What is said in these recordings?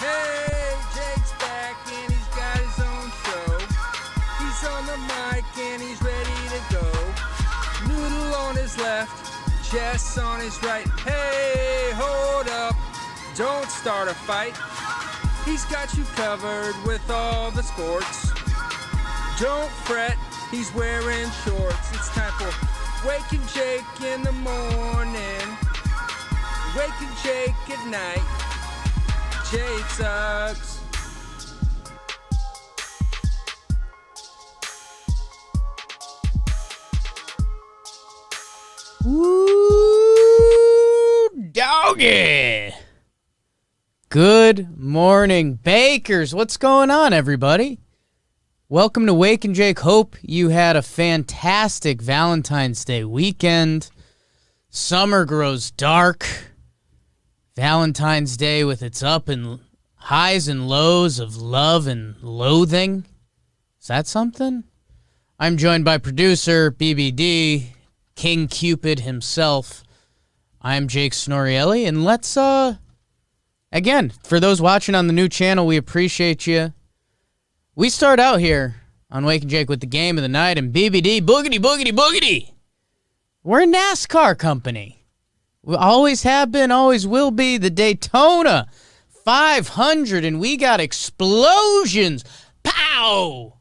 Hey, Jake's back and he's got his own show. He's on the mic and he's ready to go. Noodle on his left, Jess on his right. Hey, hold up, don't start a fight. He's got you covered with all the sports. Don't fret, he's wearing shorts. It's time for Waking Jake in the morning, Waking Jake at night. Jake sucks. Ooh, doggy. Good morning, Bakers. What's going on, everybody? Welcome to Wake and Jake. Hope you had a fantastic Valentine's Day weekend. Summer grows dark. Valentine's Day with its highs and lows of love and loathing. Is that something? I'm joined by producer BBD, King Cupid himself. I'm Jake Snorielli, and let's, again, for those watching on the new channel, we appreciate you. We start out here on Wake and Jake with the game of the night, and BBD, boogity, boogity, boogity. We're a NASCAR company. We always have been, always will be. The Daytona 500, and we got explosions. Pow!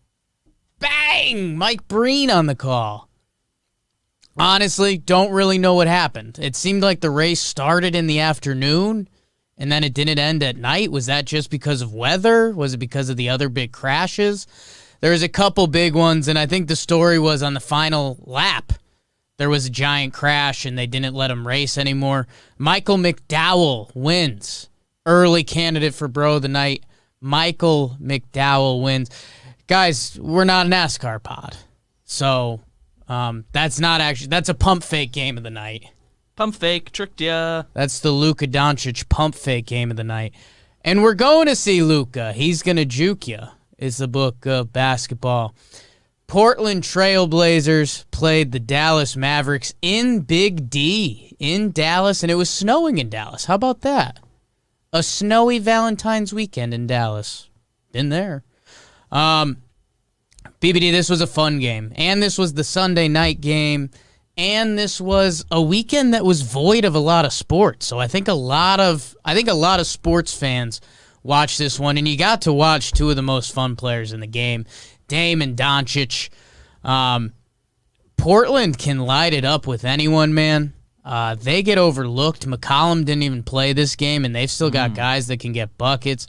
Bang! Mike Breen on the call. Honestly, don't really know what happened. It seemed like the race started in the afternoon, and then it didn't end at night. Was that just because of weather? Was it because of the other big crashes? There was a couple big ones, and I think the story was on the final lap. There was a giant crash, and they didn't let him race anymore. Michael McDowell wins. Early candidate for Bro of the Night. Michael McDowell wins. Guys, we're not a NASCAR pod. So, that's a pump fake game of the night. Pump fake, tricked ya. That's the Luka-Dame pump fake game of the night. And we're going to see Luka. He's going to juke ya, is the book of basketball. Portland Trail Blazers played the Dallas Mavericks in Big D in Dallas, and it was snowing in Dallas. How about that? A snowy Valentine's weekend in Dallas. Been there. BBD, this was a fun game, and this was the Sunday night game, and this was a weekend that was void of a lot of sports. So I think a lot of sports fans watched this one, and you got to watch two of the most fun players in the game. Dame and Doncic. Portland can light it up with anyone, man. They get overlooked. McCollum didn't even play this game, and they've still got guys that can get buckets.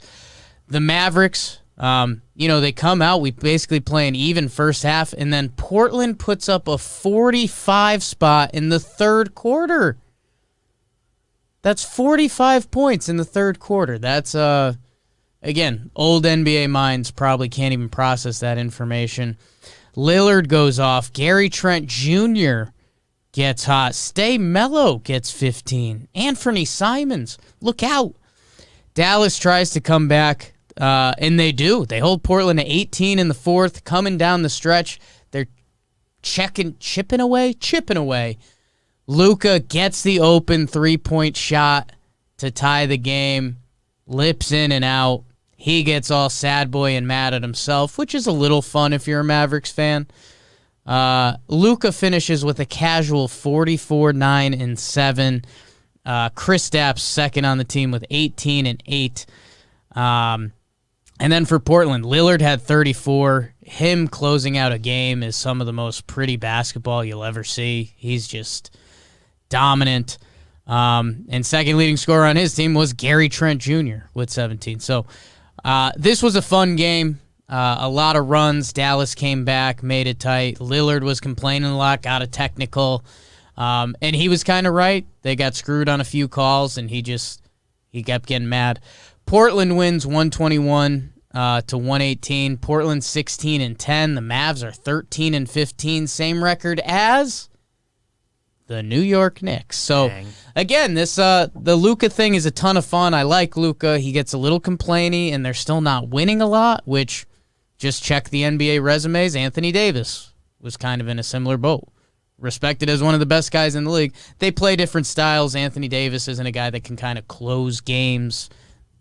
The Mavericks, they come out. We basically play an even first half, and then Portland puts up a 45 spot in the third quarter. That's 45 points in the third quarter. That's, again, old NBA minds probably can't even process that information. Lillard goes off. Gary Trent Jr. gets hot. Stay Mello gets 15. Anthony Simons, look out. Dallas tries to come back, and they do. They hold Portland to 18 in the fourth. Coming down the stretch, they're chipping away. Luka gets the open three-point shot to tie the game. Lips in and out. He gets all sad boy and mad at himself, which is a little fun if you're a Mavericks fan. Luka finishes with a casual 44, 9, and 7. Kristaps second on the team with 18 and 8. And then for Portland, Lillard had 34. Him closing out a game is some of the most pretty basketball you'll ever see. He's just dominant. And second leading scorer on his team was Gary Trent Jr. with 17. So this was a fun game. A lot of runs. Dallas came back, made it tight. Lillard was complaining a lot, got a technical. And he was kind of right. They got screwed on a few calls, and he kept getting mad. Portland wins 121 to 118. Portland 16 and 10. The Mavs are 13 and 15. Same record as the New York Knicks. So, again, this the Luka thing is a ton of fun. I like Luka. He gets a little complainy, and they're still not winning a lot, which, just check the NBA resumes. Anthony Davis was kind of in a similar boat. Respected as one of the best guys in the league. They play different styles. Anthony Davis isn't a guy that can kind of close games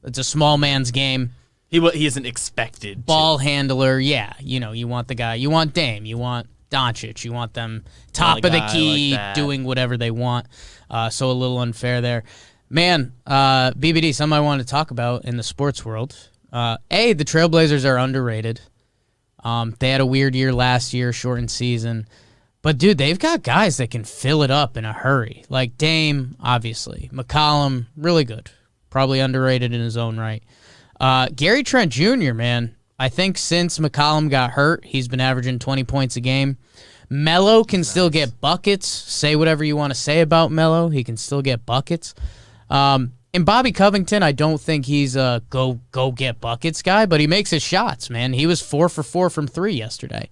It's a small man's game. He isn't expected Ball to. handler, yeah. You want the guy. You want Dame. You want Doncic. You want them top of the key, like doing whatever they want. So a little unfair there. Man, BBD, something I wanted to talk about in the sports world. The Trailblazers are underrated. They had a weird year last year, shortened season. But, dude, they've got guys that can fill it up in a hurry. Like Dame, obviously. McCollum, really good. Probably underrated in his own right. Gary Trent Jr., man, I think since McCollum got hurt, he's been averaging 20 points a game. Melo can still get buckets. Say whatever you want to say about Melo. He can still get buckets. And Bobby Covington, I don't think he's a go get buckets guy, but he makes his shots, man. He was 4 for 4 from 3 yesterday.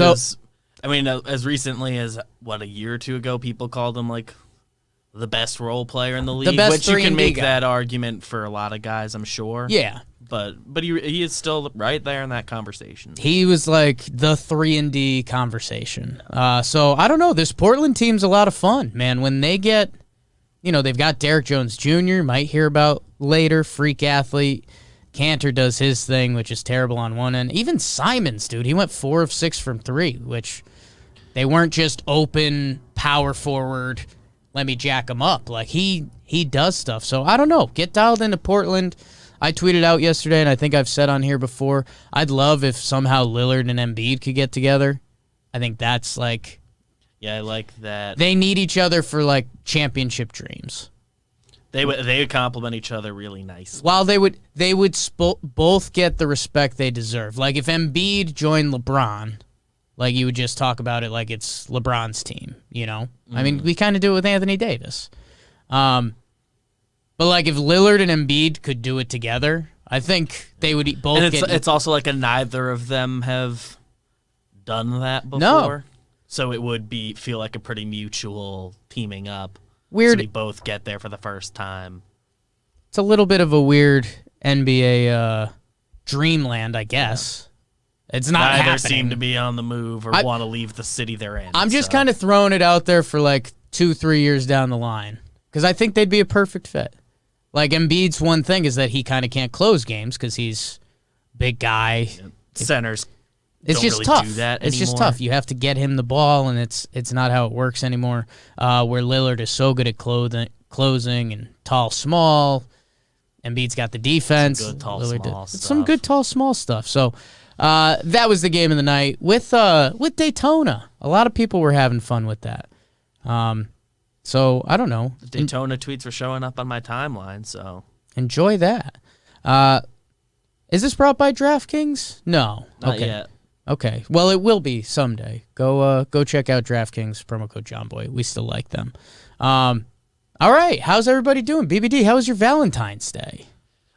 As recently as, a year or two ago, people called him, like, the best role player in the league, which you can make that argument for a lot of guys, I'm sure. Yeah. But he is still right there in that conversation. He was like the 3-and-D conversation. So I don't know. This Portland team's a lot of fun, man. When they get, they've got Derek Jones Jr., might hear about later, freak athlete. Cantor does his thing, which is terrible on one end. Even Simons, dude, he went 4 of 6 from 3, which they weren't just open power forward. Let me jack him up. Like, he does stuff. So, I don't know. Get dialed into Portland. I tweeted out yesterday, and I think I've said on here before, I'd love if somehow Lillard and Embiid could get together. I think that's, like... Yeah, I like that. They need each other for, like, championship dreams. They would complement each other really nicely. While they would both get the respect they deserve. Like, if Embiid joined LeBron... Like, you would just talk about it like it's LeBron's team, I mean, we kind of do it with Anthony Davis. But, like, if Lillard and Embiid could do it together, I think they would both and get... it's also like neither of them have done that before. No. So it would feel like a pretty mutual teaming up. Weird. So we both get there for the first time. It's a little bit of a weird NBA dreamland, I guess. It's not Neither happening. seem to be on the move or want to leave the city they're in. I'm just kind of throwing it out there for like 2-3 years down the line because I think they'd be a perfect fit. Like Embiid's one thing is that he kind of can't close games because he's a big guy. Centers it's don't just really tough. do that it's anymore. just tough. You have to get him the ball, and it's not how it works anymore. Where Lillard is so good at closing and tall, small. Embiid's got the defense. Some good tall, Lillard small did. stuff. Some good tall, small stuff. So. That was the game of the night with Daytona. A lot of people were having fun with that. So I don't know. The Daytona tweets were showing up on my timeline, so enjoy that. Is this brought by DraftKings? No, not yet. Okay, well it will be someday. Go check out DraftKings promo code JohnBoy. We still like them. All right, how's everybody doing? BBD, how was your Valentine's Day?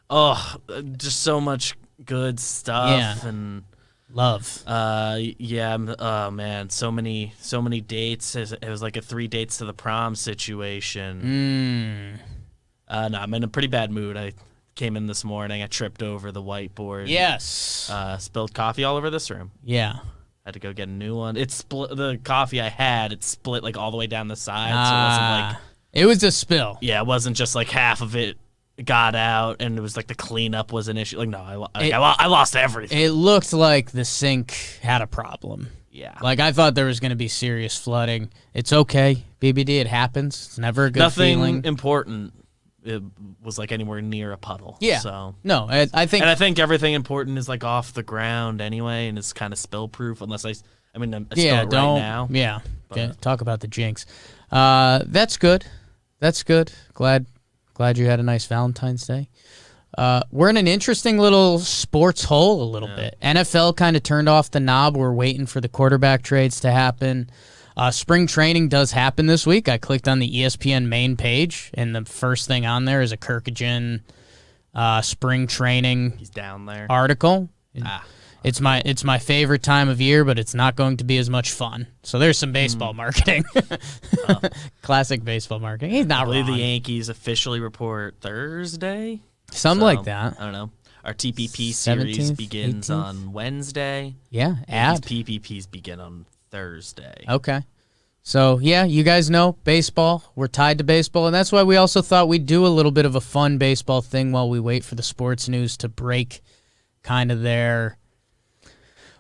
Oh, just so much good stuff and love. Oh man, so many dates. It was like a 3 dates to the prom situation. No, I'm in a pretty bad mood. I came in this morning. I tripped over the whiteboard. Yes. Spilled coffee all over this room. Yeah. Had to go get a new one. It split the coffee I had. It split like all the way down the side. So it wasn't like it was a spill. Yeah, it wasn't just like half of it got out, and it was like the cleanup was an issue. Like, no, I lost everything. It looked like the sink had a problem. Yeah. Like, I thought there was going to be serious flooding. It's okay. BBD, it happens. It's never a good feeling. Nothing important. It was like anywhere near a puddle. Yeah. So no, I think... And I think everything important is like off the ground anyway, and it's kind of spill proof unless I spill it right now. Yeah. Okay, talk about the jinx. That's good. That's good. Glad you had a nice Valentine's Day. We're in an interesting little sports hole a little bit. NFL kind of turned off the knob. We're waiting for the quarterback trades to happen. Spring training does happen this week. I clicked on the ESPN main page, and the first thing on there is a Kirkagen spring training He's down there. article. It's my favorite time of year, but it's not going to be as much fun. So there's some baseball marketing. Classic baseball marketing. He's not I believe wrong. the Yankees officially report Thursday. Something like that. I don't know. Our TPP series 17th, begins 18th? on Wednesday. Yeah, Yankees PPPs begin on Thursday. Okay. So, yeah, you guys know baseball. We're tied to baseball, and that's why we also thought we'd do a little bit of a fun baseball thing while we wait for the sports news to break kind of their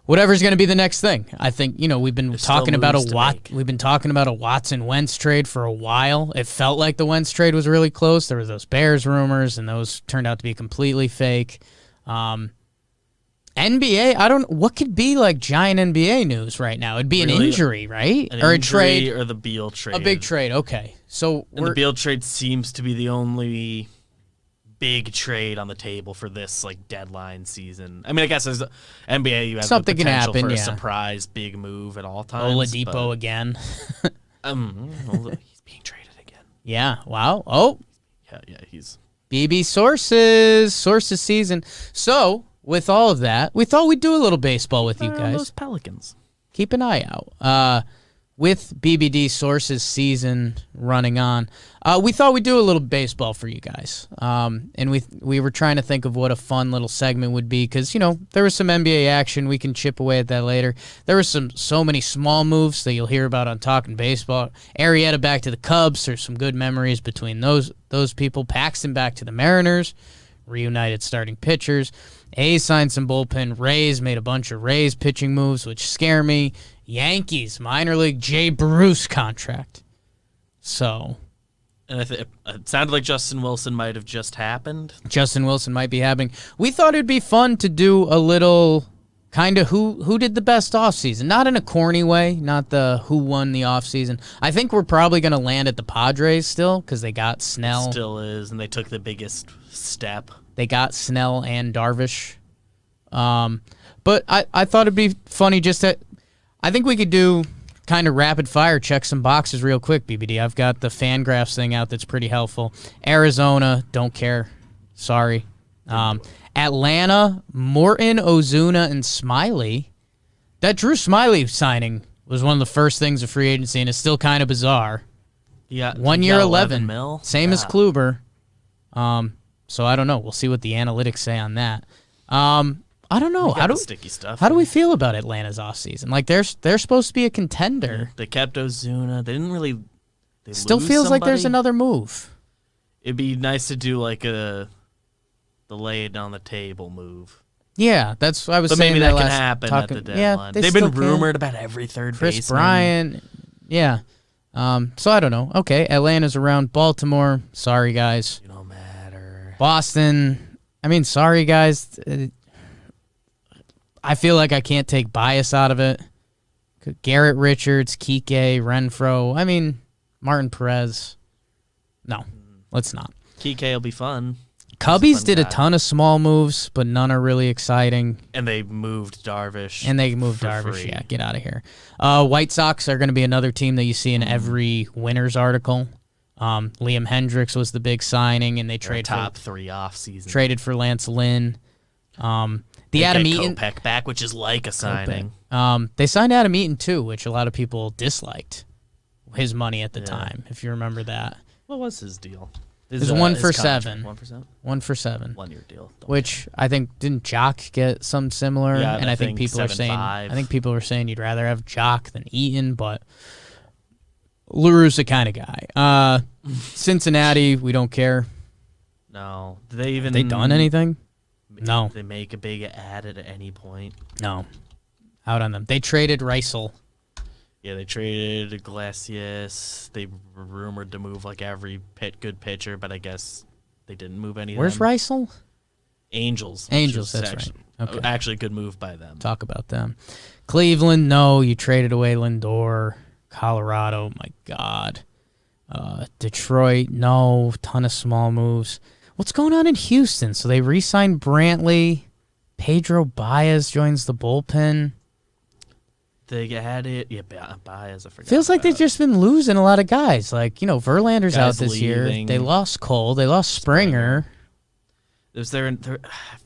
whatever's going to be the next thing. I think, we've been talking about a Watson Wentz trade for a while. It felt like the Wentz trade was really close. There was those Bears rumors, and those turned out to be completely fake. NBA, what could be like giant NBA news right now? It'd be an injury, right? Or a trade, or the Beal trade. A big trade. Okay, so the Beal trade seems to be the only big trade on the table for this deadline season. I mean, I guess as NBA, you have something the potential can happen, for a surprise big move at all times. Oladipo again. He's being traded again. Yeah. Wow. Oh. Yeah. He's BB sources season. So with all of that, we thought we'd do a little baseball with you guys. Those Pelicans. Keep an eye out. With BBD Sources season running on, we thought we'd do a little baseball for you guys. And we were trying to think of what a fun little segment would be because, there was some NBA action. We can chip away at that later. There were so many small moves that you'll hear about on Talking Baseball. Arrieta back to the Cubs. There's some good memories between those people. Paxton back to the Mariners. Reunited starting pitchers. A's signed some bullpen. Rays made a bunch of Rays pitching moves, which scare me. Yankees, minor league Jay Bruce contract. So. And it sounded like Justin Wilson might have just happened. Justin Wilson might be happening. We thought it'd be fun to do a little kind of who did the best offseason. Not in a corny way, not the who won the offseason. I think we're probably going to land at the Padres still because they got Snell. It still is, and they took the biggest step. They got Snell and Darvish. But I thought it'd be funny just that I think we could do kind of rapid fire, check some boxes real quick, BBD. I've got the Fangraphs thing out that's pretty helpful. Arizona, don't care. Sorry. Atlanta, Morton, Ozuna, and Smiley. That Drew Smiley signing was one of the first things of free agency, and it's still kind of bizarre. Yeah, 1 year, 11 mil. Same as Kluber. So I don't know. We'll see what the analytics say on that. I don't know. Sticky stuff. How do we feel about Atlanta's offseason? Like they're supposed to be a contender. They kept Ozuna. They didn't really. Still feels like there's another move. It'd be nice to do the lay it on the table move. Yeah, that's what I was but saying. Maybe that can happen at the deadline. Yeah, they've been rumored about every third baseman. Chris Bryant. Yeah. So I don't know. Okay, Atlanta's around. Baltimore. Sorry, guys. You don't matter. Boston. I mean, sorry, guys. I feel like I can't take bias out of it. Garrett Richards, Kike, Renfroe. I mean, Martin Perez. No, let's not. Kike will be fun. Cubbies did a ton of small moves, but none are really exciting. And they moved Darvish. Free. Yeah, get out of here. White Sox are going to be another team that you see in every winner's article. Liam Hendricks was the big signing, and they traded top 3 offseason. Traded for Lance Lynn. The Adam Eaton Kopech back, which is like a signing. They signed Adam Eaton too, which a lot of people disliked his money at the time. If you remember that, what was his deal? It was 1 for 7. 1%. 1 for 7. 1 year deal. Which I think didn't Jock get something similar? Yeah, and I think people are saying were saying you'd rather have Jock than Eaton, but LaRue's kind of guy. Cincinnati, we don't care. No, have they done anything? No. They make a big ad at any point. No. Out on them. They traded Reisel. Yeah, they traded Iglesias. They were rumored to move every good pitcher, but I guess they didn't move any of them. Where's Reisel? Angels. That's right. Okay. Actually, a good move by them. Talk about them. Cleveland, no. You traded away Lindor. Colorado, my God. Detroit, no. Ton of small moves. What's going on in Houston? So they re-signed Brantley. Pedro Baez joins the bullpen. They had it. Yeah, Baez, I forgot. Feels like they've just been losing a lot of guys. Verlander's out this year. They lost Cole. They lost Springer. I feel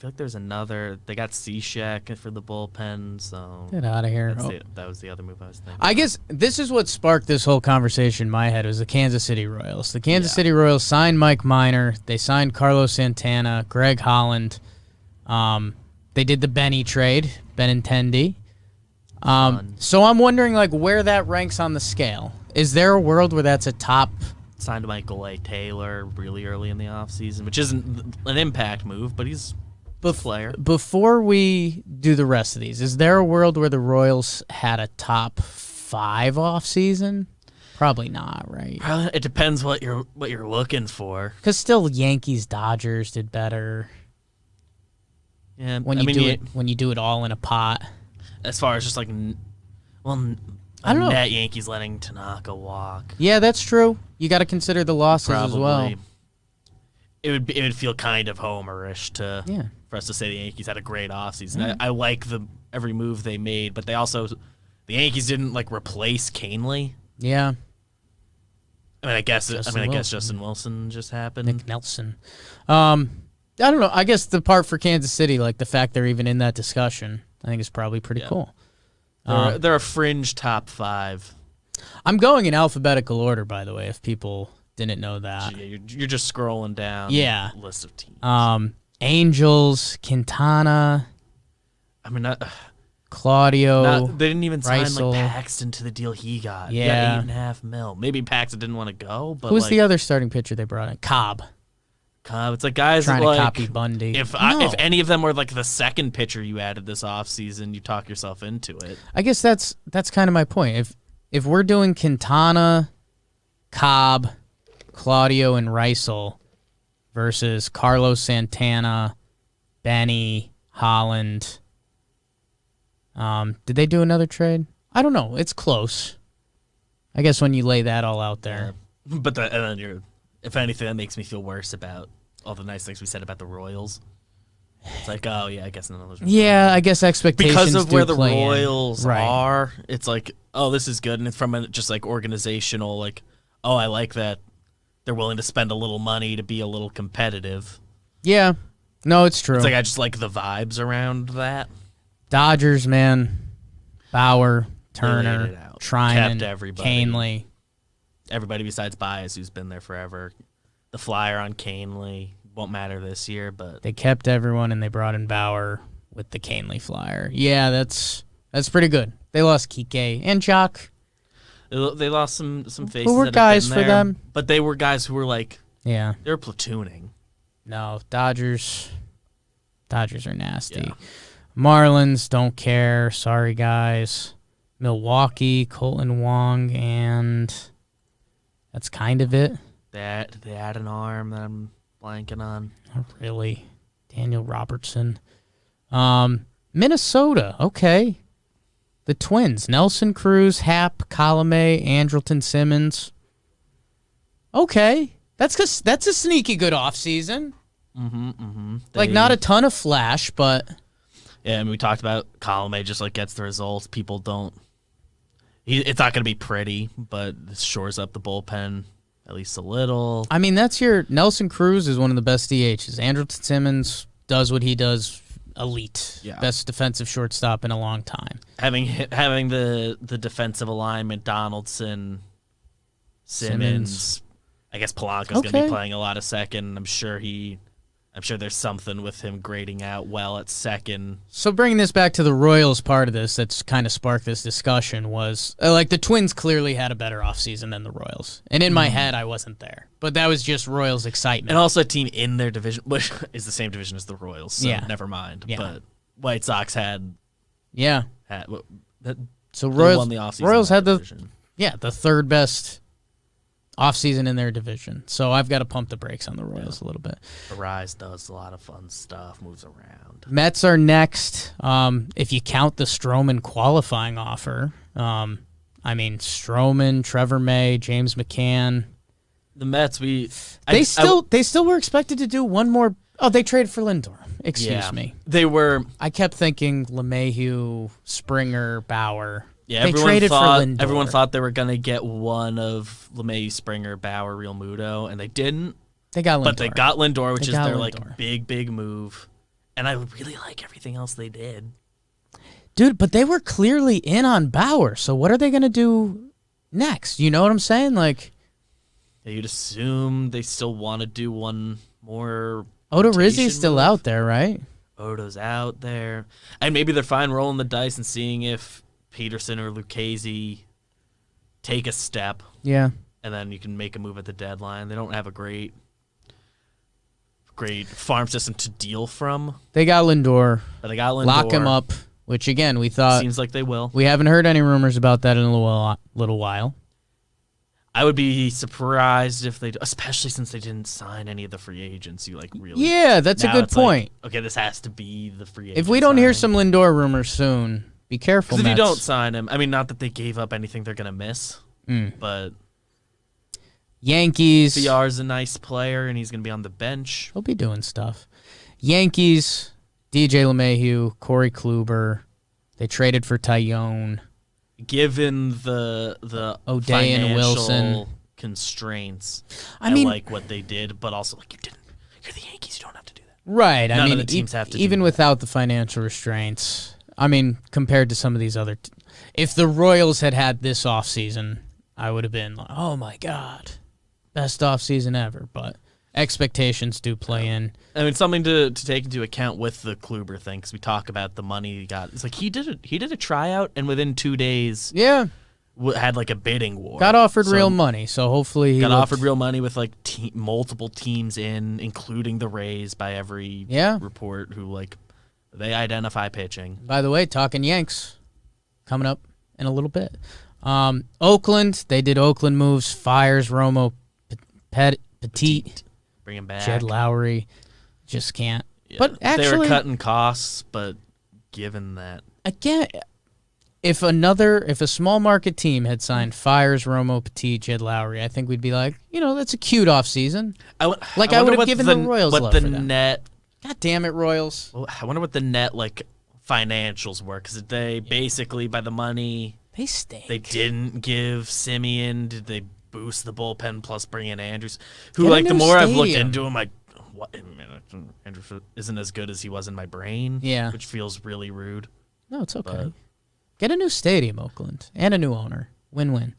like there's another. They got Cishek for the bullpen. So get out of here. That was the other move I was thinking. I guess this is what sparked this whole conversation in my head. Was the Kansas City Royals. The Kansas City Royals signed Mike Minor. They signed Carlos Santana, Greg Holland. They did the Benny trade, Benintendi. So I'm wondering where that ranks on the scale. Is there a world where that's a top? Signed Michael A. Taylor really early in the offseason, which isn't an impact move, but he's a player. Before we do the rest of these, is there a world where the Royals had a top 5 offseason? Probably not, right? It depends what you're looking for. Because still, Yankees, Dodgers did better. Yeah, when you do it all in a pot. As far as just like, I don't know. Net Yankees letting Tanaka walk. Yeah, that's true. You got to consider the losses as well. It would feel kind of homerish for us to say the Yankees had a great offseason. Mm-hmm. I like every move they made, but the Yankees didn't like replace Canely. Yeah. I guess Justin Wilson just happened. Nick Nelson. I don't know. I guess the part for Kansas City, like the fact they're even in that discussion, I think is probably pretty cool. They're a fringe top 5. I'm going in alphabetical order, by the way, if people didn't know that. Yeah, you're just scrolling down. Yeah. The list of teams. Angels, Quintana. Claudio. They didn't even sign Reisel. like Paxton to the deal he got. Yeah. He got $8.5 million. Maybe Paxton didn't want to go, but Who's the other starting pitcher they brought in? Cobb. It's like guys trying like, to copy Bundy. If any of them were like the second pitcher you added this offseason, you talk yourself into it. I guess that's kind of my point. If we're doing Quintana, Cobb, Claudio, and Reisel versus Carlos Santana, Benny, Holland. Did they do another trade? I don't know. It's close. I guess when you lay that all out there. Yeah. But if anything, that makes me feel worse about all the nice things we said about the Royals. It's like, oh yeah, I guess none of those. Yeah, I guess expectations because of where the play Royals in. Right. are. It's like, oh, this is good, and it's from just like organizational, like, oh, I like that they're willing to spend a little money to be a little competitive. Yeah, no, it's true. It's like I just like the vibes around that. Dodgers, man, Bauer, Turner, Trinan, kept everybody. Canely. Everybody besides Baez, who's been there forever. The flyer on Canely won't matter this year, but They kept everyone, and they brought in Bauer with the Canely flyer. Yeah, that's pretty good. They lost Kike and Jock. they lost some faces. Who were that have guys been for there, them? But they were guys who were like, Yeah. they were platooning. No, Dodgers are nasty. Yeah. Marlins, don't care. Sorry, guys. Milwaukee, Colton Wong, and that's kind of it. They had an arm that I'm blanking on. Not really. Daniel Robertson. Minnesota, okay. The Twins, Nelson Cruz, Happ, Colomé, Andrelton Simmons. Okay. That's a sneaky good offseason. Like, not a ton of flash, but... Yeah, and we talked about Colomé just like gets the results. People don't... It's not going to be pretty, but it shores up the bullpen at least a little. I mean, that's your... Nelson Cruz is one of the best DHs. Andrelton Simmons does what he does elite. Yeah. Best defensive shortstop in a long time. Having the defensive alignment, Donaldson, Simmons. I guess Polanco's going to be playing a lot of second. I'm sure there's something with him grading out well at second. So bringing this back to the Royals part of this that's kind of sparked this discussion was, like, the Twins clearly had a better offseason than the Royals. And in my head, I wasn't there. But that was just Royals' excitement. And also a team in their division, which is the same division as the Royals, so never mind. Yeah. But White Sox had so Royals won the offseason. Royals had the division. the third best offseason in their division. So I've got to pump the brakes on the Royals a little bit. Arise does a lot of fun stuff, moves around. Mets are next. If you count the Stroman qualifying offer, Stroman, Trevor May, James McCann. The Mets, they still were expected to do one more. Oh, they traded for Lindor. Excuse me. They were. I kept thinking LeMahieu, Springer, Bauer. Yeah, they traded for Lindor. Everyone thought they were going to get one of LeMahieu, Springer, Bauer, Real Muto, and they didn't. They got Lindor. But they got Lindor, which is their like big move. And I really like everything else they did. Dude, but they were clearly in on Bauer, so what are they going to do next? You know what I'm saying? Like, yeah, you'd assume they still want to do one more. Odorizzi's still out there, right? Odo's out there. And maybe they're fine rolling the dice and seeing if Peterson or Lucchesi take a step. Yeah. And then you can make a move at the deadline. They don't have a great farm system to deal from. They got Lindor. But they got Lindor. Lock him up, which, again, we thought... Seems like they will. We haven't heard any rumors about that in a little while. I would be surprised if they... Especially since they didn't sign any of the free agents. You, like, really... Yeah, that's a good point. Like, okay, this has to be the free agent. If we don't hear some Lindor rumors soon, be careful, Because if Mets. you don't sign him... I mean, not that they gave up anything they're going to miss, but... Yankees. VR's a nice player, and he's going to be on the bench. He'll be doing stuff. Yankees, DJ LeMahieu, Corey Kluber. They traded for Tyone. Given the O'Day and financial Wilson constraints, I mean, like what they did, but also like you're the Yankees, you don't have to do that. Right. None I mean, of the teams have to even do without the financial restraints. I mean, compared to some of these other, if the Royals had this offseason, I would have been like, oh my god, best offseason ever. But expectations do play in. I mean, something to take into account with the Kluber thing, because we talk about the money he got. It's like he did a tryout, and within 2 days, Yeah, had like a bidding war. got offered So- real money, so hopefully he Got looked- offered real money with like multiple teams including the Rays by every report who like they identify pitching. By the way, talking Yanks, coming up in a little bit. Oakland, they did Oakland moves. Fires Romo, Petit, Bring him back. Jed Lowry, just can't. Yeah. But they actually, were cutting costs, but given that, again, if a small market team had signed Fires, Romo, Petit, Jed Lowry, I think we'd be like, that's a cute off season. I would have given the Royals what love the for them. net. God damn it, Royals! I wonder what the net like financials were, because they basically by the money They stink. they didn't give Simeon. Did they boost the bullpen plus bring in Andrews? Who Get a like the new more I've looked stadium. into him, like what? Andrews isn't as good as he was in my brain. Yeah. which feels really rude. No, it's okay. But- Get a new stadium, Oakland, and a new owner. Win-win.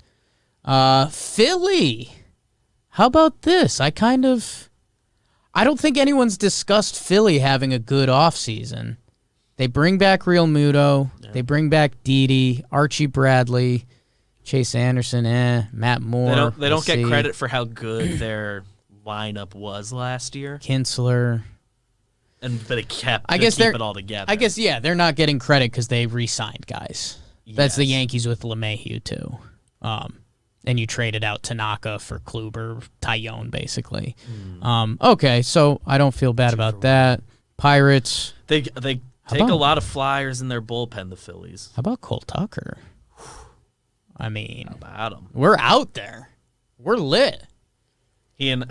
Philly. How about this? I don't think anyone's discussed Philly having a good offseason. They bring back Real Muto. Yeah. They bring back Didi, Archie Bradley, Chase Anderson, Matt Moore. They don't get credit for how good their lineup was last year. Kinsler. But they keep it all together. I guess, they're not getting credit because they re-signed guys. Yes. That's the Yankees with LeMahieu, too. And you traded out Tanaka for Kluber, Tyone, basically. Okay, so I don't feel bad about that. Pirates. They take a lot of flyers in their bullpen, the Phillies. How about Cole Tucker? I mean, how about him? We're out there. We're lit. He and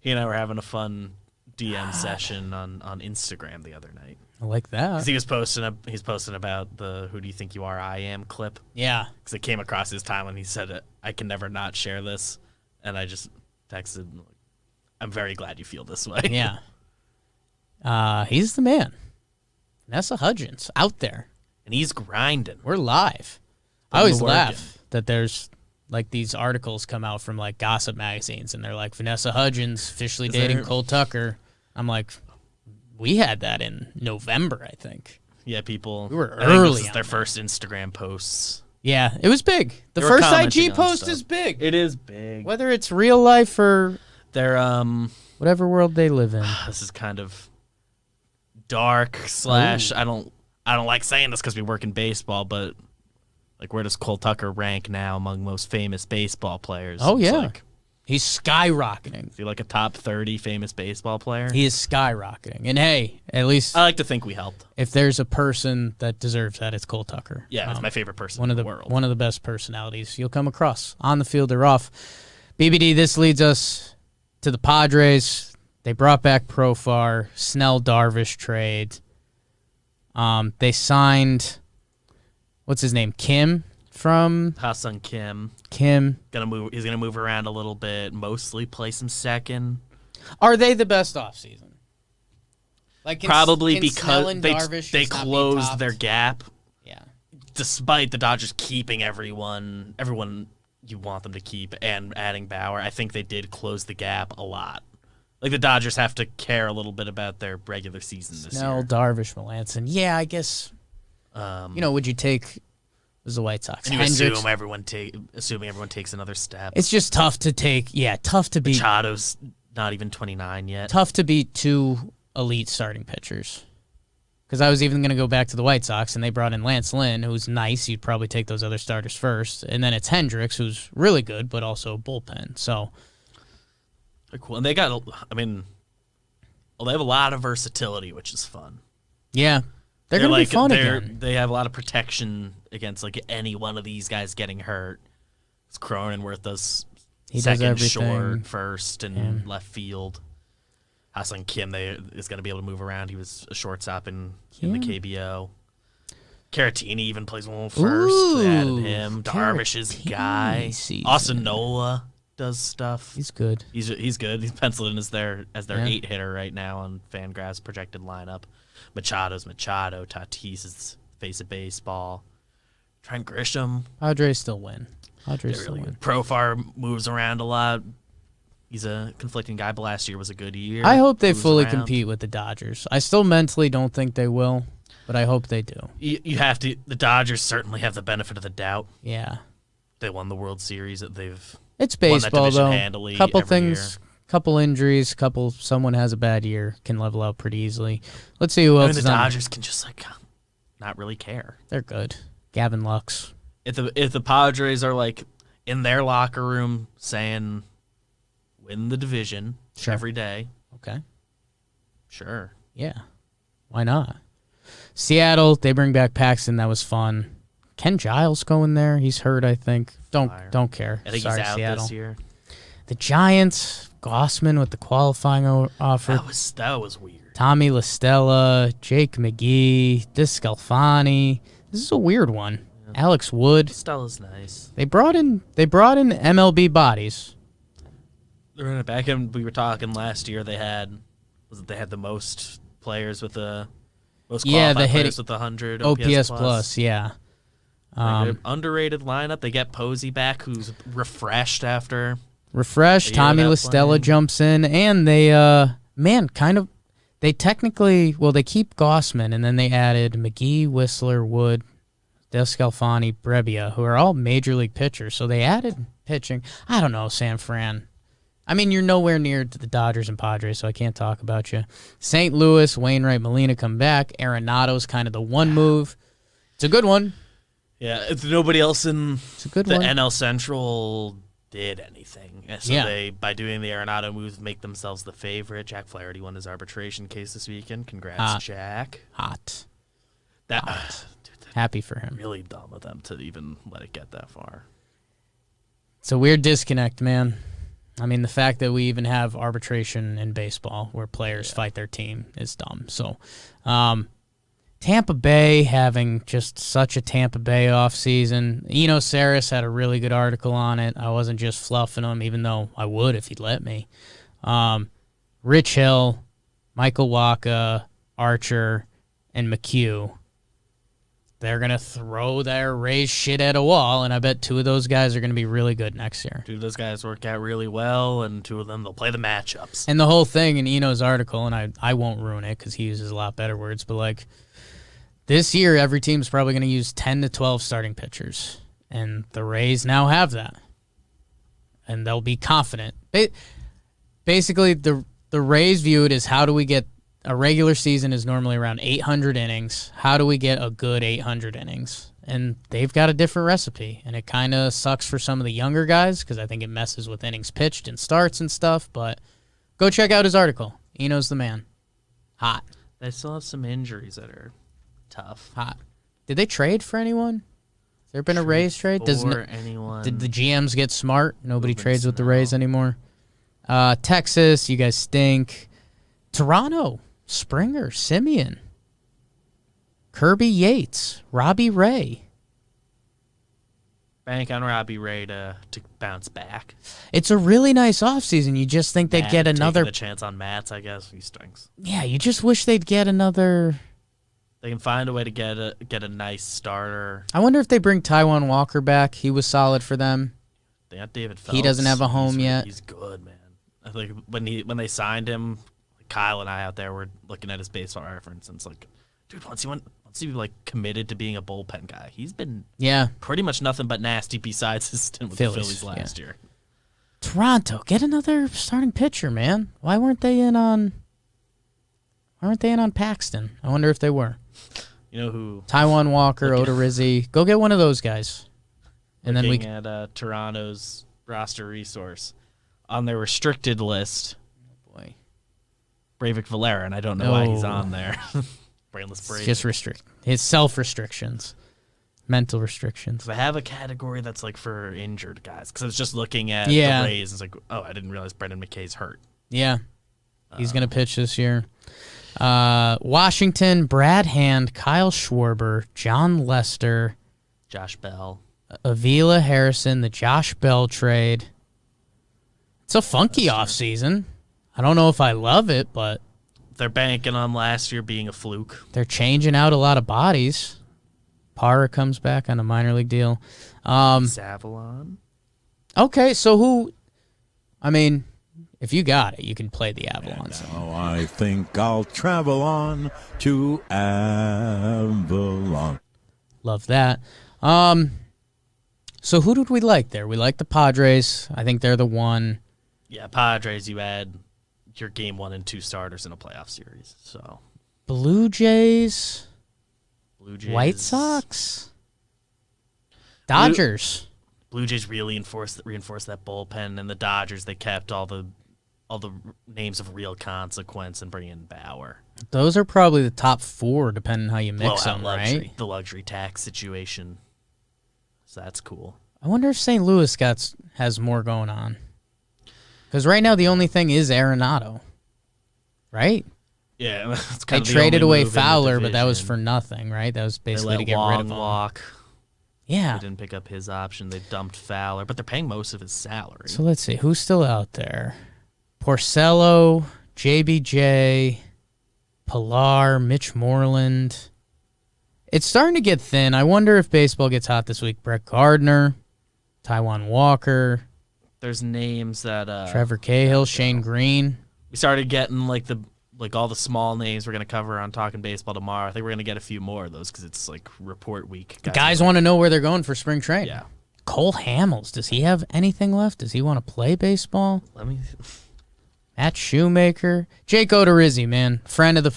I were having a fun DM session on Instagram the other night. I like that. Because he's posting about the "Who do you think you are? I am" clip. Yeah. Because it came across his time when he said, "I can never not share this," and I just texted, "I'm very glad you feel this way." Yeah. He's the man. Vanessa Hudgens out there, and he's grinding. We're live. I always laugh that there's like these articles come out from like gossip magazines, and they're like Vanessa Hudgens officially dating Cole Tucker. I'm like, we had that in November, I think. Yeah, we were early. This is their first Instagram posts. Yeah, it was big. The first IG post is big. It is big. Whether it's real life or their whatever world they live in. This is kind of dark / I don't like saying this because we work in baseball, but like where does Cole Tucker rank now among most famous baseball players? Oh yeah. He's skyrocketing. Is he like a top 30 famous baseball player? He is skyrocketing. And hey, at least I like to think we helped. If there's a person that deserves that, it's Cole Tucker. Yeah, it's my favorite person in the world. One of the best personalities you'll come across. On the field or off. BBD, this leads us to the Padres. They brought back Profar, Snell Darvish trade. They signed, what's his name, Kim? From Ha-Sung Kim. He's gonna move around a little bit, mostly play some second. Are they the best offseason? Like probably because they closed their gap. Yeah. Despite the Dodgers keeping everyone you want them to keep and adding Bauer, I think they did close the gap a lot. Like the Dodgers have to care a little bit about their regular season this year. Snell, Darvish, Melanson. Yeah, I guess. Would you take was the White Sox. And you Hendricks, assuming everyone takes another step. it's just tough to take. Yeah, tough to beat. Machado's not even 29 yet. Tough to beat two elite starting pitchers. Because I was even going to go back to the White Sox, and they brought in Lance Lynn, who's nice. You'd probably take those other starters first. And then it's Hendricks, who's really good, but also bullpen. So They're cool. And they got, they have a lot of versatility, which is fun. yeah, they're going to be fun again. They have a lot of protection against any one of these guys getting hurt. It's Cronenworth does second, short, first, and left field. Ha-Seong Kim is going to be able to move around. He was a shortstop in the KBO. Caratini even plays one first. They added him. Darvish's guy. Austin Nola does stuff. He's good. He's good. He's penciled in as their 8-hitter right now on Fangraph's projected lineup. Machado's Machado. Tatis is face of baseball. Trent Grisham. Padres still win. Profar moves around a lot. He's a conflicting guy, but last year was a good year. I hope they fully compete with the Dodgers. I still mentally don't think they will, but I hope they do. You have to. The Dodgers certainly have the benefit of the doubt. Yeah. They won the World Series. It's baseball, though. Handily couple every things, year. couple injuries, someone has a bad year, can level out pretty easily. Let's see who else the is on. Dodgers can just not really care. They're good. Gavin Lux. If the Padres are in their locker room saying win the division every day. Okay. Sure. Yeah. Why not? Seattle, they bring back Paxton. That was fun. Ken Giles going there. He's hurt, I think. Don't care. I think Sorry, he's out Seattle. this year. The Giants, Gossman with the qualifying offer. That was weird. Tommy LaStella, Jake McGee, DeScalfani. This is a weird one. Yeah. Alex Wood. Stella's nice. They brought in MLB bodies. They're in it back in. We were talking last year. They had the most players with the most qualified players with 100 OPS plus. Yeah. Underrated lineup. They get Posey back, who's refreshed after. Tommy LaStella jumps in, and they they keep Gossman, and then they added McGee, Whistler, Wood, DeScalfani, Brebbia, who are all major league pitchers. So they added pitching. I don't know, San Fran. I mean, you're nowhere near to the Dodgers and Padres, so I can't talk about you. St. Louis, Wainwright, Molina come back. Arenado's kind of the one move. It's a good one. Yeah, it's nobody else in the NL Central did anything. So by doing the Arenado move, make themselves the favorite. Jack Flaherty won his arbitration case this weekend. Congrats, Jack. Hot. Dude, happy for him. Really dumb of them to even let it get that far. It's a weird disconnect, man. I mean, the fact that we even have arbitration in baseball where players fight their team is dumb. So, Tampa Bay having just such a Tampa Bay offseason. Eno Saris had a really good article on it. I wasn't just fluffing him, even though I would if he'd let me. Rich Hill, Michael Wacha, Archer, and McHugh. They're going to throw their Rays shit at a wall, and I bet two of those guys are going to be really good next year. Two of those guys work out really well, and two of them, they'll play the matchups. And the whole thing in Eno's article, and I won't ruin it because he uses a lot better words, but this year every team's probably going to use 10 to 12 starting pitchers, and the Rays now have that. And they'll be confident. Basically, the Rays view it as how do we get a regular season is normally around 800 innings. How do we get a good 800 innings? And they've got a different recipe, and it kind of sucks for some of the younger guys because I think it messes with innings pitched and starts and stuff, but go check out his article. Eno's the man. Hot. They still have some injuries that are tough. Hot. Did they trade for anyone? Has there been a Rays trade? Anyone? Did the GMs get smart? Nobody trades with the Rays anymore. Texas, you guys stink. Toronto. Springer, Simeon, Kirby Yates, Robbie Ray. Bank on Robbie Ray to bounce back. It's a really nice offseason. You just think they'd get another... Taking the chance on Matz, I guess. He stinks. Yeah, you just wish they'd get another... They can find a way to get a nice starter. I wonder if they bring Taijuan Walker back. He was solid for them. They got David Phelps. He doesn't have a home yet. He's good, man. I think when they signed him... Kyle and I out there were looking at his baseball reference, and it's dude, once he like committed to being a bullpen guy, he's been Yeah. pretty much nothing but nasty besides his stint with the Phillies last yeah. year. Toronto, get another starting pitcher, man. Why weren't they in on Paxton? I wonder if they were. You know who? Taiwan Walker, Odorizzi. Go get one of those guys. And then we at Toronto's roster resource on their restricted list. boy. Breivik Valera, and I don't know why he's on there. Brainless Breivik. Just his self-restrictions. Mental restrictions. They have a category that's like for injured guys. Because I was just looking at Yeah. the Rays. It's like, oh, I didn't realize Brendan McKay's hurt. Yeah. He's going to pitch this year. Washington, Brad Hand, Kyle Schwarber, John Lester, Josh Bell. Avila Harrison, the Josh Bell trade. It's a funky offseason. I don't know if I love it, but They're banking on last year being a fluke. they're changing out a lot of bodies. Parra comes back on a minor league deal. Savalon. Okay, so who... I mean, if you got it, you can play the Avalon song. Oh, I think I'll travel on to Avalon. Love that. So who did we like there? We like the Padres. I think they're the one. Yeah, Padres, you add your game 1 and 2 starters in a playoff series. So Blue Jays, Blue Jays. White Sox, Dodgers. Blue Jays really reinforced that bullpen, and the Dodgers, they kept all the names of real consequence and bring in Bauer. Those are probably the top 4, depending on how you mix Blowout them, luxury, right? the luxury tax situation. So that's cool. I wonder if St. Louis has more going on. Because right now the only thing is Arenado, right? Yeah, that's They kind of the traded only away move in the Fowler, but that was division. for nothing, right? That was They basically let to get Wong rid of him. walk. Yeah. They didn't pick up his option. They dumped Fowler, but they're paying most of his salary. So let's see. Who's still out there? Porcello, JBJ, Pilar, Mitch Moreland. It's starting to get thin. I wonder if baseball gets hot this week. Brett Gardner, Taiwan Walker, There's names that Trevor Cahill, Shane Green. we started getting like all the small names we're gonna cover on Talking Baseball tomorrow. I think we're gonna get a few more of those because it's like report week. Guys want to know where they're going for spring training. Yeah. Cole Hamels, does he have anything left? Does he want to play baseball? Let me. Matt Shoemaker, Jake Odorizzi, man, friend of the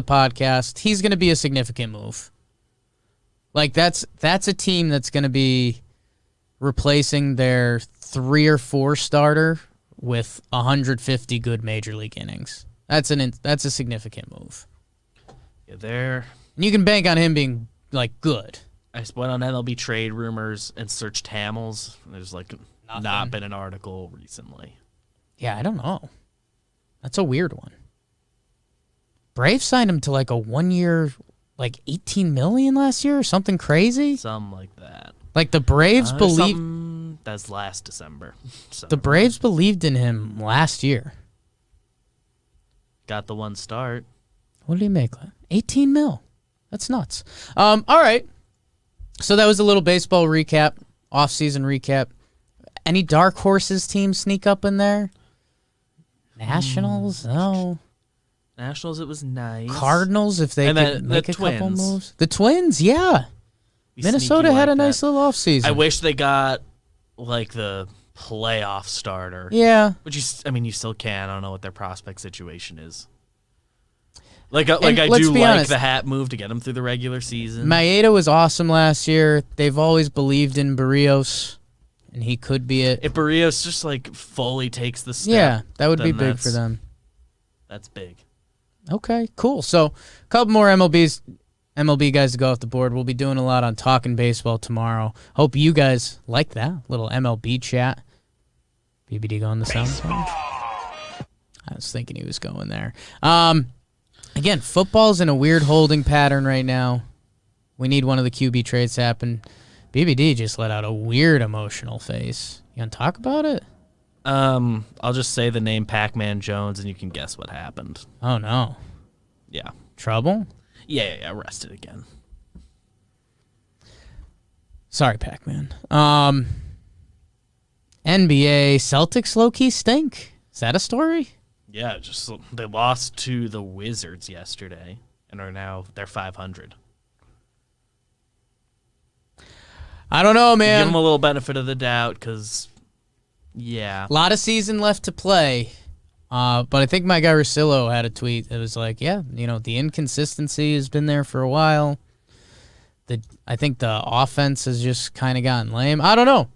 podcast. He's going to be a significant move. Like that's a team that's going to be replacing their 3 or 4 starter with 150 good major league innings. That's a significant move. Yeah, there. And you can bank on him being like good. I just went on MLB trade rumors and searched Hamels. There's like not been an article recently. Yeah, I don't know. That's a weird one. Braves signed him to like a 1-year, like $18 million last year or something crazy. Something like that. Like the Braves believe That's last December. So the Braves believed in him last year. got the one start. What did he make? 18 mil. That's nuts. All right. So that was a little baseball recap, off-season recap. Any dark horses teams sneak up in there? Nationals? No. Nationals, it was nice. Cardinals, if they And could then make the a couple Twins. moves. The Twins, yeah. Be Minnesota sneaky had like a nice that. little offseason. I wish they got like the playoff starter. Yeah. But you still can. I don't know what their prospect situation is. Like I let's do be like honest. the hat move to get them through the regular season. Maeda was awesome last year. They've always believed in Barrios, and he could be it. If Barrios just like fully takes the step, Yeah, that would be then big for them. That's big. Okay, cool. So, a couple more MLB guys to go off the board. We'll be doing a lot on Talking Baseball tomorrow. Hope you guys like that little MLB chat. BBD going the sound. I was thinking he was going there. Again, football's in a weird holding pattern right now. We need one of the QB trades to happen. BBD just let out a weird emotional face. You want to talk about it? I'll just say the name Pac-Man Jones, and you can guess what happened. Oh, no. Yeah. Trouble? Yeah, arrested again. Sorry, Pac-Man. NBA, Celtics low-key stink. Is that a story? Yeah, just they lost to the Wizards yesterday, and they're 500. I don't know, Give man. them a little benefit of the doubt because, yeah. A lot of season left to play. But I think my guy Russillo had a tweet that was like, yeah, the inconsistency has been there for a while. I think the offense has just kind of gotten lame. I don't know.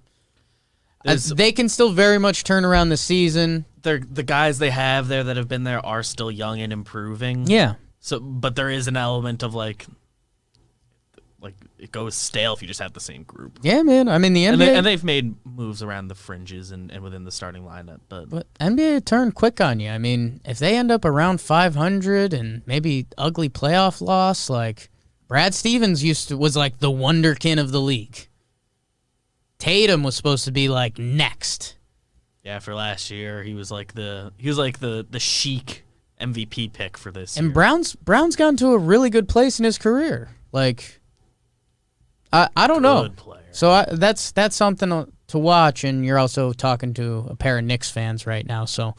They can still very much turn around the season. The guys they have there that have been there are still young and improving. Yeah. So, but there is an element of like it goes stale if you just have the same group. Yeah, man. I mean, the NBA... And they've made moves around the fringes and within the starting lineup. But NBA turned quick on you. I mean, if they end up around 500 and maybe ugly playoff loss, like Brad Stevens was like the wonderkin of the league. Tatum was supposed to be like next. Yeah, for last year, he was like the chic MVP pick for this And year. Brown's gotten to a really good place in his career. Like, I don't know. Good player. So that's something to watch, and you're also talking to a pair of Knicks fans right now, so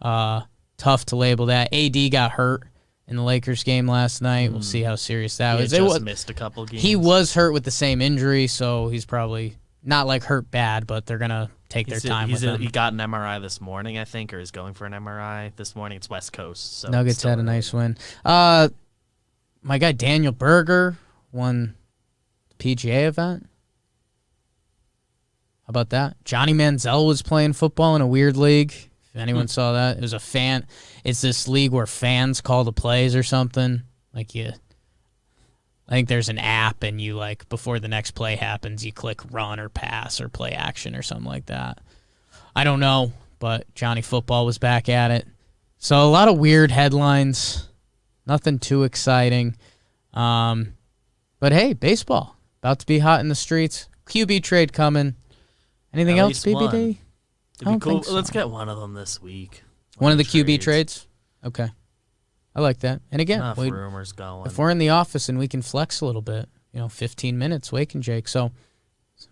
tough to label that. AD got hurt in the Lakers game last night. We'll see how serious that was. He just missed a couple games. He was hurt with the same injury, so he's probably not like hurt bad, but they're going to take their time with him. He got an MRI this morning, I think, or is going for an MRI this morning. It's West Coast. So Nuggets had a nice win. My guy Daniel Berger won the PGA event. How about that? Johnny Manziel was playing football in a weird league. If anyone saw that, it was a fan. It's this league where fans call the plays or something. I think there's an app, and you before the next play happens, you click run or pass or play action or something like that. I don't know, but Johnny Football was back at it. So a lot of weird headlines. Nothing too exciting. But hey, baseball about to be hot in the streets. QB trade coming. Anything At else, least BBD? one. It'd I be cool. think so. Let's get one of them this week. One of the QB trades? Okay. I like that. And again, Enough rumors going. if we're in the office and we can flex a little bit, 15 minutes, Wake and Jake. So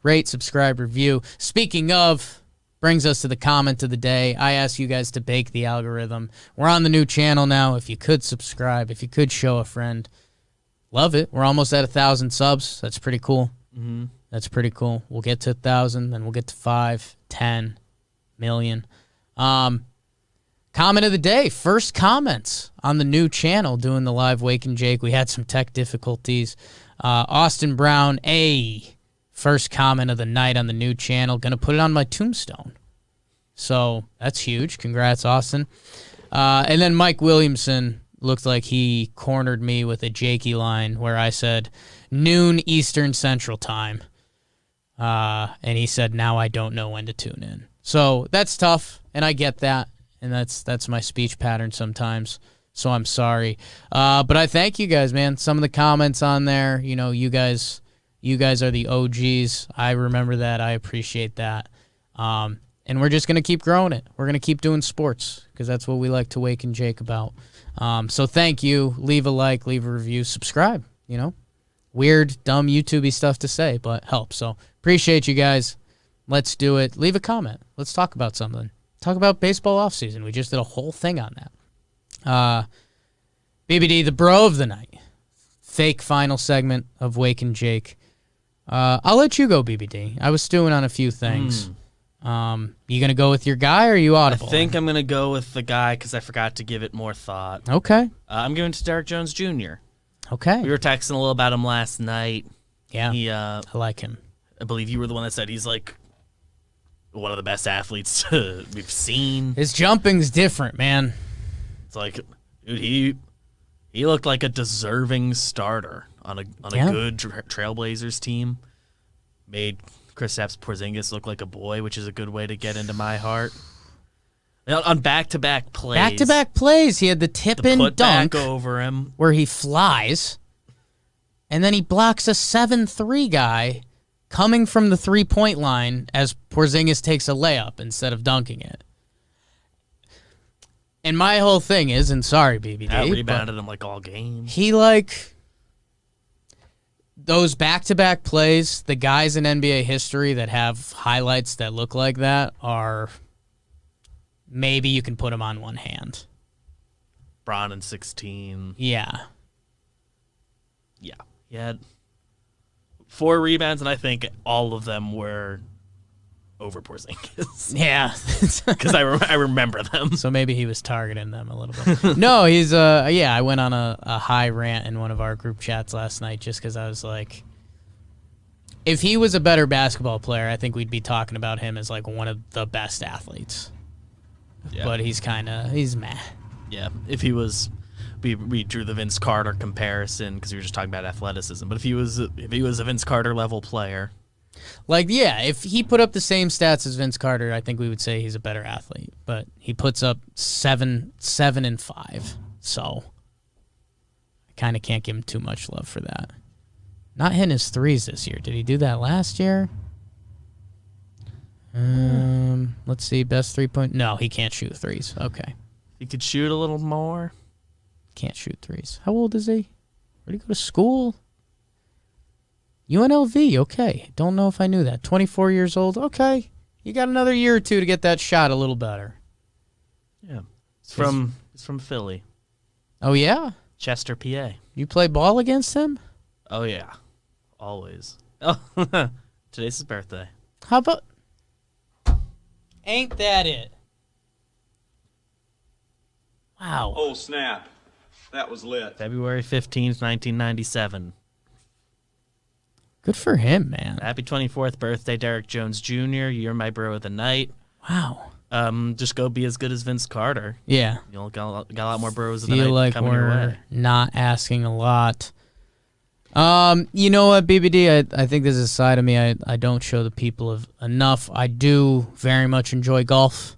rate, subscribe, review. Speaking of, brings us to the comment of the day. I asked you guys to bake the algorithm. We're on the new channel now. If you could subscribe, if you could show a friend, love it. We're almost at 1,000 subs. That's pretty cool. Mm-hmm. That's pretty cool. We'll get to 1,000, then we'll get to 5, 10 million. Comment of the day. First comments on the new channel doing the live Wake and Jake. We had some tech difficulties. Austin Brown, first comment of the night on the new channel. Going to put it on my tombstone. So that's huge. Congrats, Austin. And then Mike Williamson looked like he cornered me with a Jakey line where I said noon Eastern Central Time. And he said, now I don't know when to tune in. So that's tough, and I get that. And that's my speech pattern sometimes, so I'm sorry. But I thank you guys, man. Some of the comments on there, you guys are the OGs. I remember that. I appreciate that. And we're just going to keep growing it. We're going to keep doing sports because that's what we like to Wake and Jake about. So thank you. Leave a like, leave a review, subscribe. Weird, dumb, YouTube-y stuff to say, but helps. So appreciate you guys. Let's do it. Leave a comment. Let's talk about something. Talk about baseball offseason. We just did a whole thing on that. BBD, the bro of the night. Fake final segment of Wake and Jake. I'll let you go, BBD. I was stewing on a few things. You going to go with your guy, or are you audible? I think I'm going to go with the guy because I forgot to give it more thought. Okay. I'm giving it to Derek Jones Jr. Okay. We were texting a little about him last night. Yeah, I like him. I believe you were the one that said he's one of the best athletes we've seen. His jumping's different, man. It's dude, he looked like a deserving starter on a good Trailblazers team. Made Kristaps Porzingis look like a boy, which is a good way to get into my heart. On back-to-back plays. Back-to-back plays. He had the tip-in put dunk back over him, where he flies, and then he blocks a 7-3 guy coming from the three-point line as Porzingis takes a layup instead of dunking it. And my whole thing is, and sorry, BBD, I rebounded him all game. He those back-to-back plays, the guys in NBA history that have highlights that look like that are maybe you can put them on one hand. Bron in 16. Yeah. Yeah, he had 4 rebounds, and I think all of them were over Porzingis. Yeah. Because I remember them. So maybe he was targeting them a little bit. No, he's I went on a high rant in one of our group chats last night just because I was like, if he was a better basketball player, I think we'd be talking about him as like one of the best athletes. Yeah. But he's meh. Yeah, if he was, we drew the Vince Carter comparison because we were just talking about athleticism. But if he was a Vince Carter level player, like, yeah, if he put up the same stats as Vince Carter, I think we would say he's a better athlete. But he puts up 7 and 5, so I kind of can't give him too much love for that. Not hitting his threes this year. Did he do that last year? Let's see, best 3-point. No, he can't shoot threes. Okay, he could shoot a little more. can't shoot threes. How old is he? Where'd he go to school? UNLV. Okay, don't know if I knew that. 24 years old. Okay, you got another year or two to get that shot a little better. Yeah, it's from Philly. Oh yeah, Chester, PA. you play ball against him? Oh yeah, always. Oh, today's his birthday. How about? Ain't that it? Wow. Oh, snap. That was lit. February 15th, 1997. Good for him, man. Happy 24th birthday, Derek Jones Jr. You're my bro of the night. Wow. Just go be as good as Vince Carter. Yeah. You'll got a lot more bros of the Feel night like coming your we're way. not asking a lot. You know what, BBD? I think there's a side of me I don't show the people of enough. I do very much enjoy golf.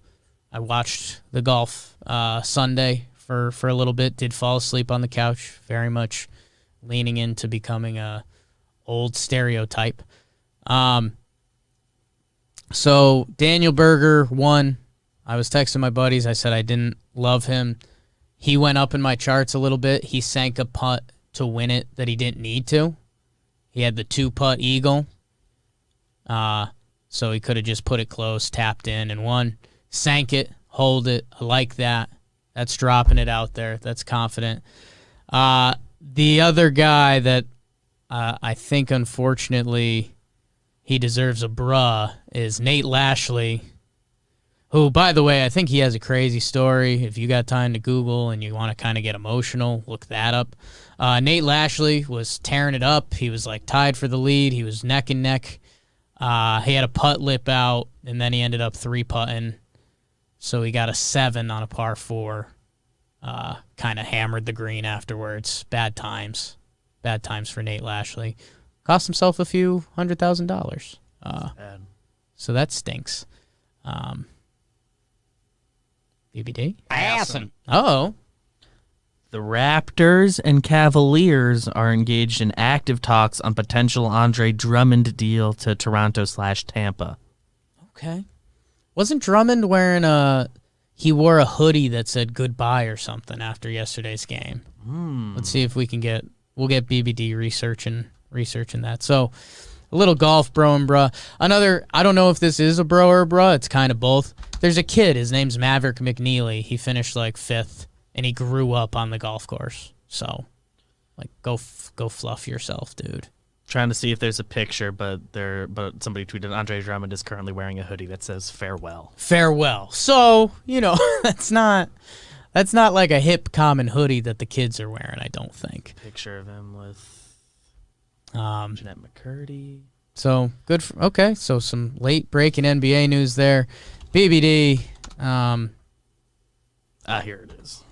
I watched the golf Sunday for a little bit. Did fall asleep on the couch. Very much leaning into becoming a old stereotype. So Daniel Berger won. I was texting my buddies. I said I didn't love him. He went up in my charts a little bit. He sank a putt to win it that he didn't need to. He had the 2-putt eagle. So he could have just put it close, tapped in, and won. Sank it, hold it. I like that. That's dropping it out there. That's confident. The other guy that I think, unfortunately, he deserves a bruh is Nate Lashley, who, by the way, I think he has a crazy story. If you got time to Google and you want to kind of get emotional, look that up. Nate Lashley was tearing it up. He was like tied for the lead. He was neck and neck. He had a putt lip out, and then he ended up 3-putting. So he got a 7 on a par 4. Kind of hammered the green afterwards. Bad times. Bad times for Nate Lashley. Cost himself a few $100,000. So that stinks. BBD? Awesome. Oh. The Raptors and Cavaliers are engaged in active talks on potential Andre Drummond deal to Toronto/Tampa. Okay. Wasn't Drummond wearing he wore a hoodie that said goodbye or something after yesterday's game? Let's see if we'll get BBD researching that. So a little golf, bro and bruh. Another, I don't know if this is a bro or a bruh. It's kind of both. There's a kid. His name's Maverick McNeely. He finished like 5th, and he grew up on the golf course. So, like, go fluff yourself, dude. Trying to see if there's a picture, but somebody tweeted Andre Drummond is currently wearing a hoodie that says farewell. Farewell. So, that's not like a hip common hoodie that the kids are wearing, I don't think. Picture of him with Jeanette McCurdy. So good. Okay, so some late breaking NBA news there. BBD. Here it is.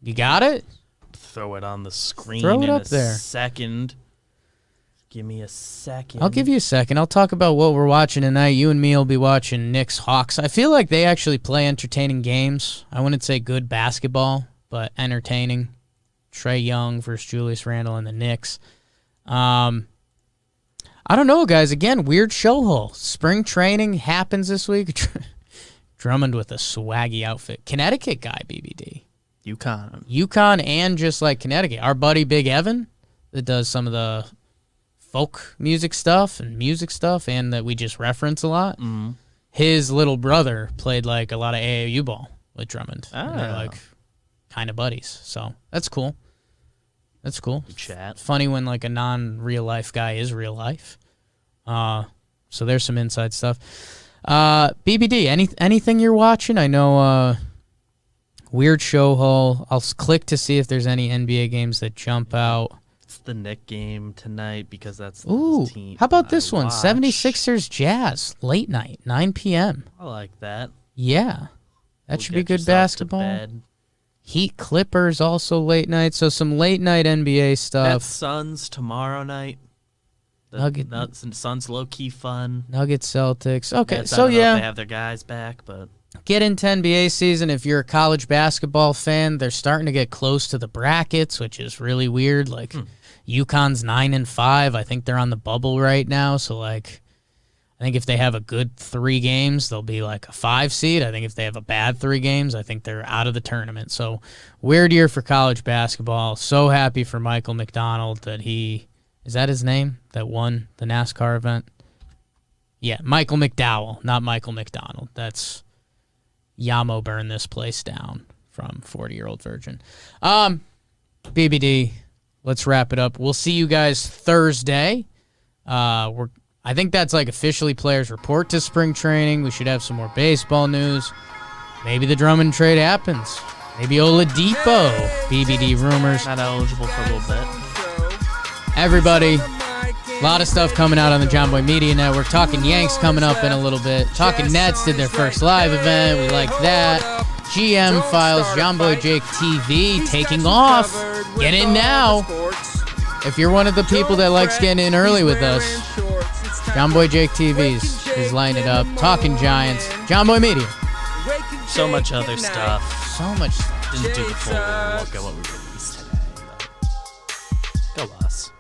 You got it? Throw it on the screen. Throw it in up a there. Second. Give me a second. I'll give you a second. I'll talk about what we're watching tonight. You and me will be watching Knicks Hawks. I feel like they actually play entertaining games. I wouldn't say good basketball, but entertaining. Trae Young versus Julius Randle and the Knicks. I don't know, guys. Again, weird show hole. Spring training happens this week. Drummond with a swaggy outfit. Connecticut guy, BBD. UConn and just like Connecticut. Our buddy Big Evan that does some of the folk music stuff and that we just reference a lot. Mm-hmm. His little brother played like a lot of AAU ball with Drummond. And they're Oh. like kind of buddies. So that's cool. That's cool. Chat. Funny when like a non-real life guy is real life. So there's some inside stuff. BBD, anything you're watching? I know weird show hole. I'll click to see if there's any NBA games that jump out. It's the Knick game tonight because that's Ooh, the team how about this one? watch. 76ers Jazz, late night, 9 p.m. I like that. Yeah, that We'll should be get good yourself to basketball. bed. Heat Clippers also late night, so some late night NBA Nets stuff. Suns tomorrow night. The Nugget- Nuts and Suns low key fun. Nuggets Celtics. Okay, Nets, I so don't know if yeah, they have their guys back, but get into NBA season. If you're a college basketball fan, they're starting to get close to the brackets, which is really weird. Like UConn's 9-5. I think they're on the bubble right now. So like, I think if they have a good 3 games, they'll be like a 5 seed. I think if they have a bad 3 games, I think they're out of the tournament. So weird year for college basketball. So happy for Michael McDonald that is that his name that won the NASCAR event? Yeah, Michael McDowell, not Michael McDonald. That's Yamo burned this place down from 40-Year-Old Virgin. BBD, let's wrap it up. We'll see you guys Thursday. I think that's like officially players report to spring training. We should have some more baseball news. Maybe the Drummond trade happens. Maybe Oladipo. BBD rumors. not eligible for a little bit. Everybody, a lot of stuff coming out on the John Boy Media Network. Talking Yanks coming up in a little bit. Talking Nets did their first live event. We like that. GM Files, John Boy Jake TV taking off. Get in now. If you're one of the people that likes getting in early with us, John Boy Jake TV's is lining it up. Talking Giants. John Boy Media. So much other stuff. So much. Didn't do the full look at what we released today. But go us.